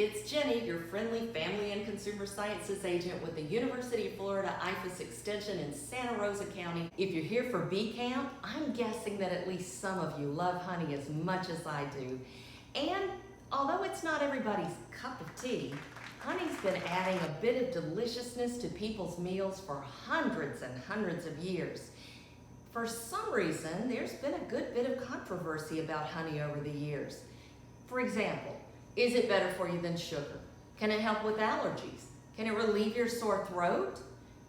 it's Jenny, your friendly family and consumer sciences agent with the University of Florida IFAS Extension in Santa Rosa County. If you're here for bee camp, I'm guessing that at least some of you love honey as much as I do. And although it's not everybody's cup of tea, honey's been adding a bit of deliciousness to people's meals for hundreds and hundreds of years. For some reason, there's been a good bit of controversy about honey over the years. For example, is it better for you than sugar? Can it help with allergies? Can it relieve your sore throat?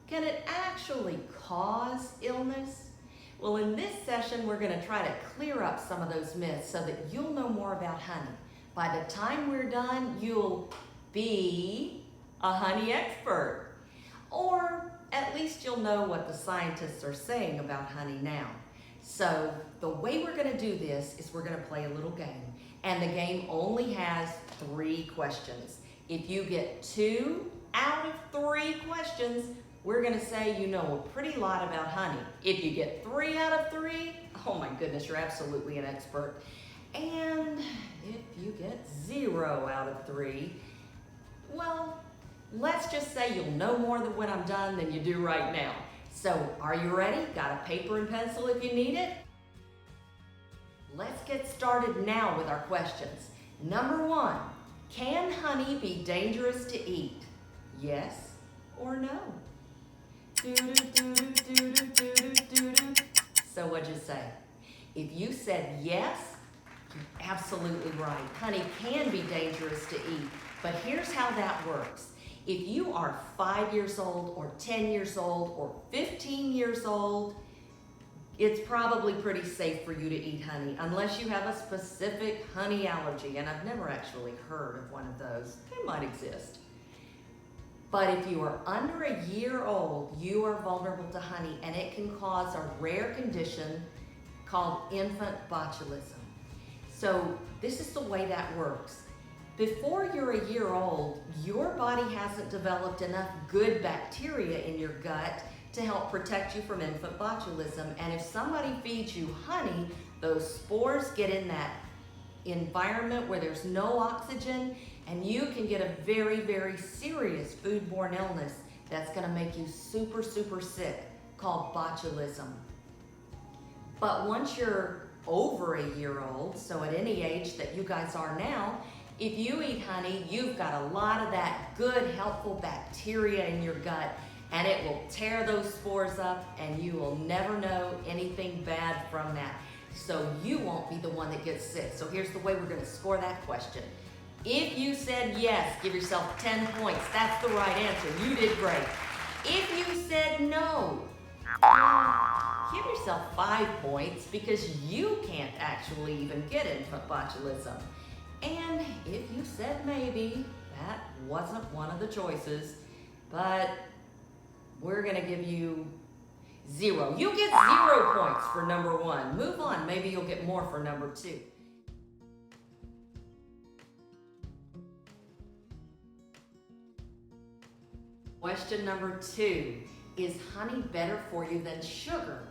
Can it actually cause illness? Well, in this session, we're going to try to clear up some of those myths so that you'll know more about honey. By the time we're done, you'll be a honey expert. Or at least you'll know what the scientists are saying about honey now. So the way we're going to do this is we're going to play a little game. And the game only has 3 questions. If you get 2 out of 3 questions, we're going to say you know a pretty lot about honey. If you get 3 out of 3, oh my goodness, you're absolutely an expert. And if you get 0 out of 3, well, let's just say you'll know more than when I'm done than you do right now. So are you ready? Got a paper and pencil if you need it? Let's get started now with our questions. Number 1, can honey be dangerous to eat? Yes or no? So what'd you say? If you said yes, you're absolutely right. Honey can be dangerous to eat, but here's how that works. If you are 5 years old or 10 years old or 15 years old, it's probably pretty safe for you to eat honey, unless you have a specific honey allergy, and I've never actually heard of one of those. They might exist. But if you are under a year old, you are vulnerable to honey, and it can cause a rare condition called infant botulism. So this is the way that works. Before you're a year old, your body hasn't developed enough good bacteria in your gut to help protect you from infant botulism. And if somebody feeds you honey, those spores get in that environment where there's no oxygen, and you can get a very, very serious foodborne illness that's gonna make you super, super sick, called botulism. But once you're over a year old, so at any age that you guys are now, if you eat honey, you've got a lot of that good, helpful bacteria in your gut, and it will tear those spores up, and you will never know anything bad from that. So you won't be the one that gets sick. So here's the way we're gonna score that question. If you said yes, give yourself 10 points. That's the right answer. You did great. If you said no, give yourself 5 points because you can't actually even get infant botulism. And if you said maybe, that wasn't one of the choices, but we're gonna give you 0. You get 0 points for number 1. Move on, maybe you'll get more for number 2. Question number 2, is honey better for you than sugar?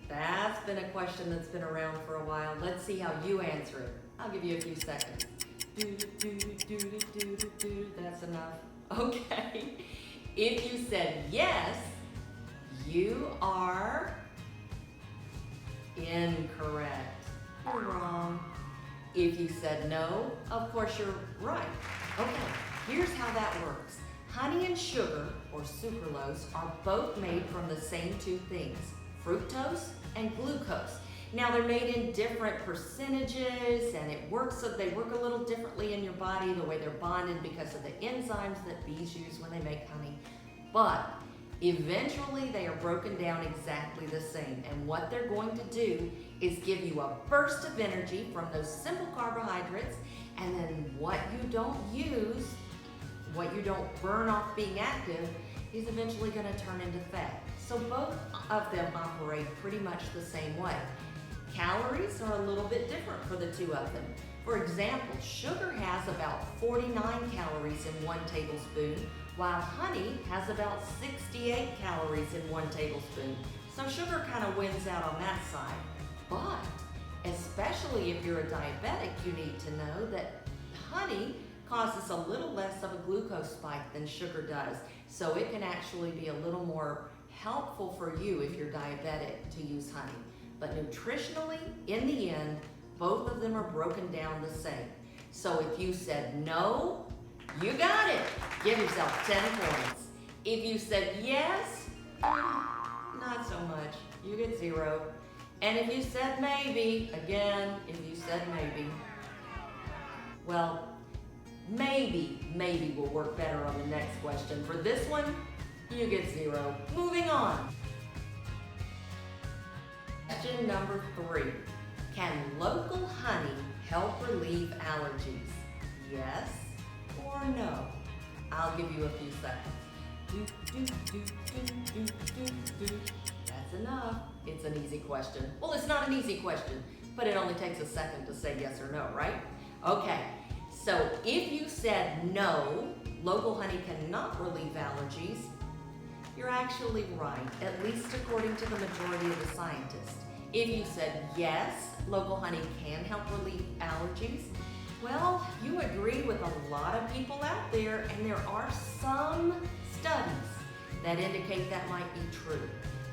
That's been a question that's been around for a while. Let's see how you answer it. I'll give you a few seconds. That's enough. Okay. If you said yes, you are incorrect. You're wrong. If you said no, of course you're right. Okay, here's how that works. Honey and sugar, or sucralose, are both made from the same 2 things, fructose and glucose. Now they're made in different percentages, and they work a little differently in your body, the way they're bonded because of the enzymes that bees use when they make honey. But eventually they are broken down exactly the same. And what they're going to do is give you a burst of energy from those simple carbohydrates, and then what you don't use, what you don't burn off being active, is eventually going to turn into fat. So both of them operate pretty much the same way. Calories are a little bit different for the 2 of them. For example, sugar has about 49 calories in 1 tablespoon, while honey has about 68 calories in 1 tablespoon. So sugar kind of wins out on that side. But especially if you're a diabetic, you need to know that honey causes a little less of a glucose spike than sugar does. So it can actually be a little more helpful for you if you're diabetic to use honey. But nutritionally, in the end, both of them are broken down the same. So if you said no, you got it. Give yourself 10 points. If you said yes, not so much. You get 0. And if you said maybe, again, if you said maybe, well, maybe will work better on the next question. For this one, you get 0. Moving on. Question number 3. Can local honey help relieve allergies? Yes or no? I'll give you a few seconds. That's enough. It's an easy question. Well, it's not an easy question, but it only takes a second to say yes or no, right? Okay, so if you said no, local honey cannot relieve allergies, you're actually right, at least according to the majority of the scientists. If you said yes, local honey can help relieve allergies, well, you agree with a lot of people out there, and there are some studies that indicate that might be true.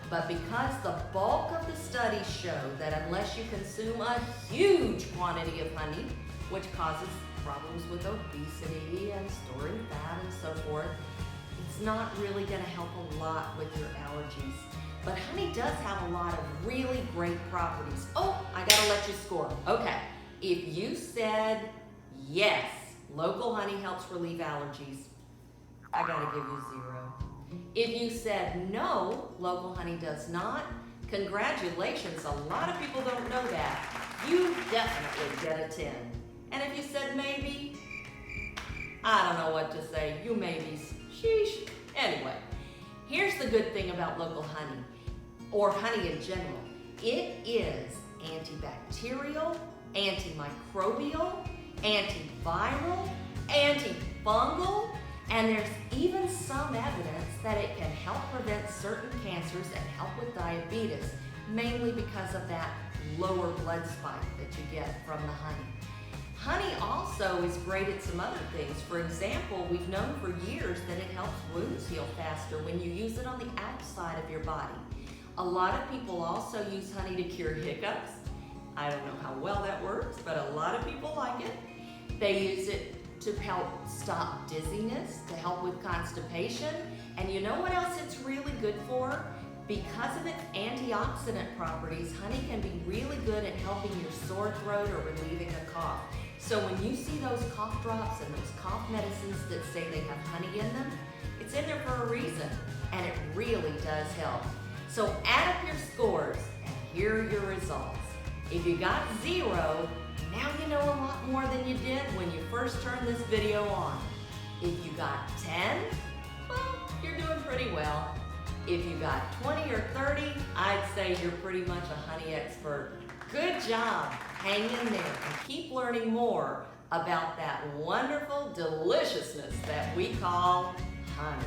But because the bulk of the studies show that unless you consume a huge quantity of honey, which causes problems with obesity and storing fat and so forth, it's not really going to help a lot with your allergies. But honey does have a lot of really great properties. Oh, I gotta let you score. Okay, if you said yes, local honey helps relieve allergies, I gotta give you 0. If you said no, local honey does not, congratulations, a lot of people don't know that. You definitely get a 10. And if you said maybe, I don't know what to say, you maybes, sheesh. Anyway, here's the good thing about local honey, or honey in general. It is antibacterial, antimicrobial, antiviral, antifungal, and there's even some evidence that it can help prevent certain cancers and help with diabetes, mainly because of that lower blood spike that you get from the honey. Honey also is great at some other things. For example, we've known for years that it helps wounds heal faster when you use it on the outside of your body. A lot of people also use honey to cure hiccups. I don't know how well that works, but a lot of people like it. They use it to help stop dizziness, to help with constipation. And you know what else it's really good for? Because of its antioxidant properties, honey can be really good at helping your sore throat or relieving a cough. So when you see those cough drops and those cough medicines that say they have honey in them, it's in there for a reason, and it really does help. So add up your scores, and here are your results. If you got 0, now you know a lot more than you did when you first turned this video on. If you got 10, well, you're doing pretty well. If you got 20 or 30, I'd say you're pretty much a honey expert. Good job. Hang in there and keep learning more about that wonderful deliciousness that we call honey.